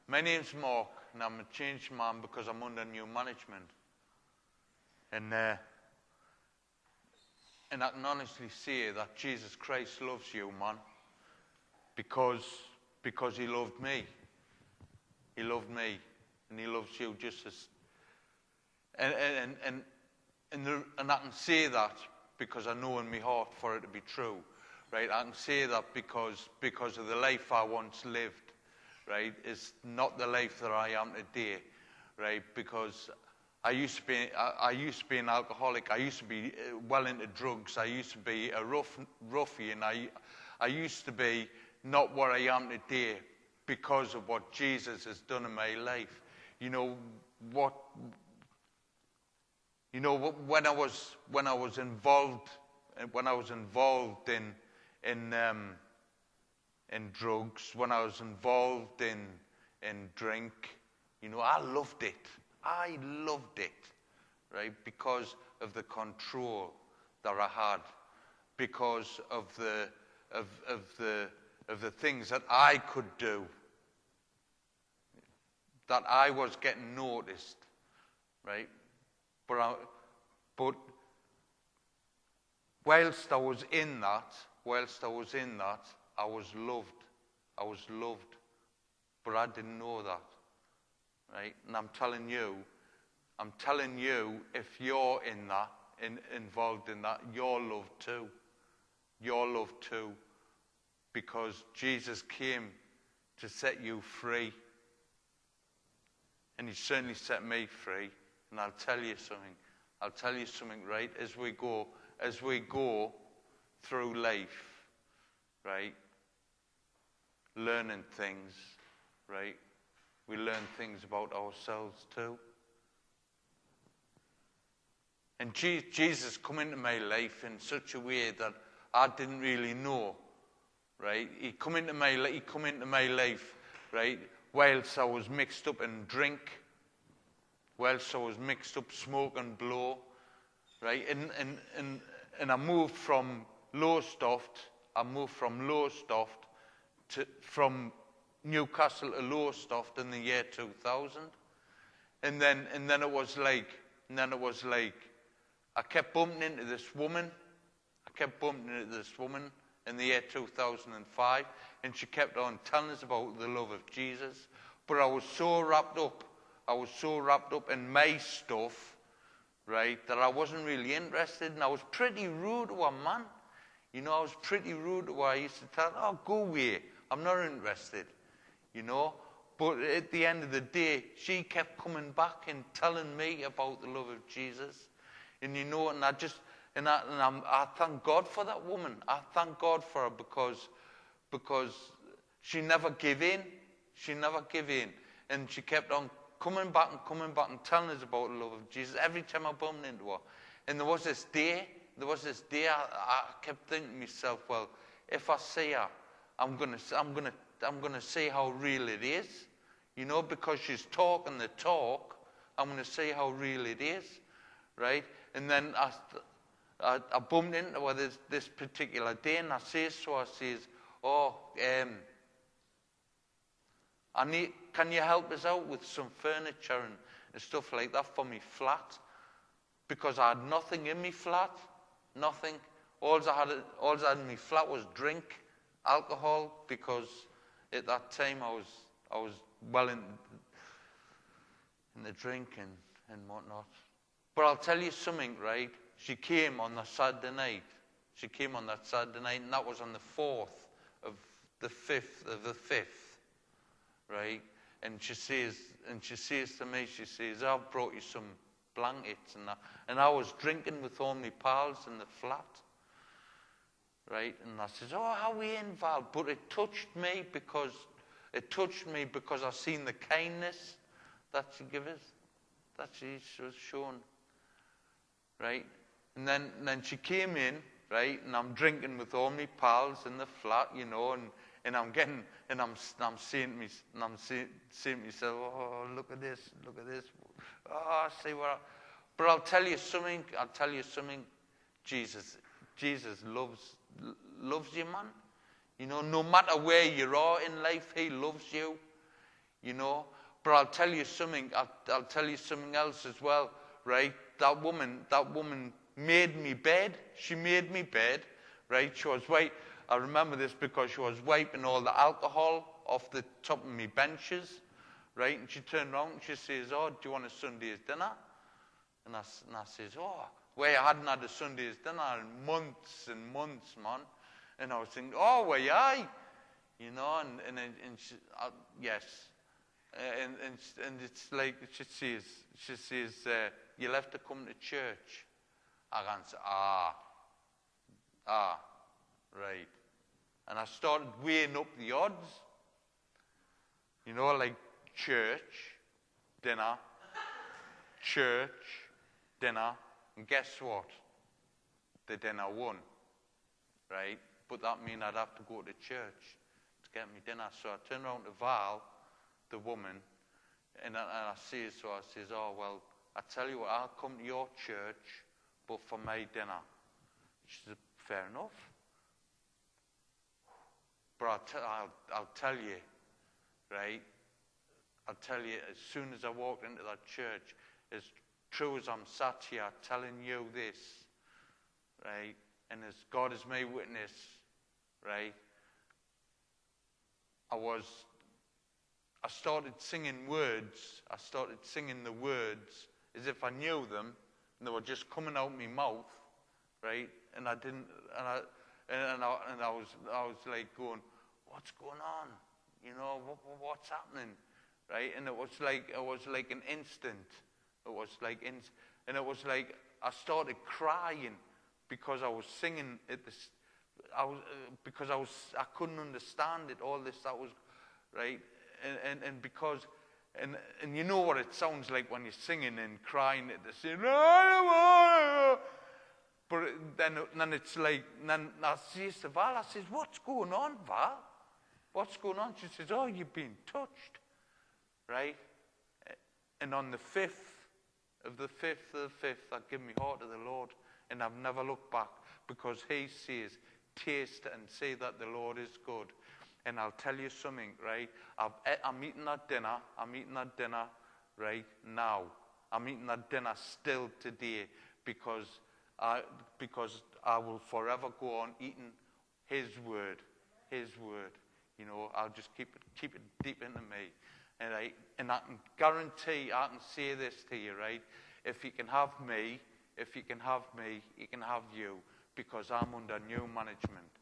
My name's Mark, and I'm a changed man because I'm under new management. And I can honestly say that Jesus Christ loves you, man, because he loved me. He loved me, and he loves you just as. And I can say that because I know in my heart for it to be true, right? I can say that because of the life I once lived, right? It's not the life that I am today, right? Because I used to be an alcoholic. I used to be well into drugs. I used to be a ruffian. I used to be not what I am today because of what Jesus has done in my life. When I was involved in drugs, when I was involved in drink, I loved it. I loved it, right? Because of the control that I had, because of the things that I could do, that I was getting noticed, right? But whilst I was in that, I was loved. I was loved, but I didn't know that, right? And I'm telling you, if you're in that, involved in that, you're loved too. You're loved too, because Jesus came to set you free, and he certainly set me free. And I'll tell you something, right? As we go through life, right? Learning things, right? We learn things about ourselves too. And Jesus come into my life in such a way that I didn't really know, right? He come into my life, right? Whilst I was mixed up in drink, whilst I was mixed up smoke and blow, right? And I moved from Lowestoft. From Newcastle to Lowestoft in the year 2000, and then it was like I kept bumping into this woman. In the year 2005, and she kept on telling us about the love of Jesus. But I was so wrapped up in my stuff, right, that I wasn't really interested, and I was pretty rude to her, man. I was pretty rude to her. I used to tell her, "Oh, go away, I'm not interested," But at the end of the day, she kept coming back and telling me about the love of Jesus. And I thank God for that woman. I thank God for her because she never gave in. And she kept on coming back and telling us about the love of Jesus every time I bumped into her. And there was this day I kept thinking to myself, well, if I see her, I'm gonna see how real it is. Because she's talking the talk, I'm gonna see how real it is, right? And then I bumped into her this particular day, and I says to her, can you help us out with some furniture and stuff like that for me flat? Because I had nothing in me flat, nothing. All I had in me flat was drink, alcohol, because at that time I was well in the drink and whatnot. But I'll tell you something, right? She came on that Saturday night, and that was on the 4th of the 5th, right? And she says to me, "I've brought you some blankets," and I was drinking with all my pals in the flat, right? And I says, "Oh, how are we involved?" But it touched me because I seen the kindness that she gave us, that she was shown, right? And then she came in, right? And I'm drinking with all my pals in the flat, and I'm saying to myself, "Oh, look at this. Oh, see what." But I'll tell you something. Jesus loves you, man. No matter where you are in life, he loves you. you know. But I'll tell you something. I'll tell you something else as well, right? That woman made me bed. She made me bed, right? She was I remember this because she was wiping all the alcohol off the top of me benches, right? And she turned around and she says, "Oh, do you want a Sunday's dinner?" And I says, "Oh, well, I hadn't had a Sunday's dinner in months and months, man." And I was thinking, "Oh, well, yeah, you know." And she, yes, and it's like she says, "You'll have to come to church." I can say, right. And I started weighing up the odds, you know, like church, dinner, and guess what? The dinner won, right? But that means I'd have to go to church to get me dinner. So I turned around to Val, the woman, and I says, "Oh, well, I tell you what, I'll come to your church, but for my dinner." She said, "Fair enough. But I'll tell you, right? I'll tell you, as soon as I walked into that church, as true as I'm sat here telling you this, right? And as God is my witness, right? I started singing words. I started singing the words as if I knew them, and they were just coming out my mouth, right? And I didn't, and I was like going, "What's going on? You know, what's happening?" Right? And it was like an instant. It was like and it was like I started crying because I was singing at this. I couldn't understand it. All this that was right, and because. And you know what it sounds like when you're singing and crying at the same. But then it's like, then I says to Val, I says, "What's going on, Val? What's going on?" She says, "Oh, you've been touched." Right? And on the 5th of the 5th, I give my heart to the Lord, and I've never looked back, because he says, "Taste and see that the Lord is good." And I'll tell you something, right? I'm eating that dinner. Right now. I'm eating that dinner still today because I will forever go on eating His word. You know, I'll just keep it deep into me, and I can guarantee, I can say this to you, right? If you can have me, you can have you, because I'm under new management.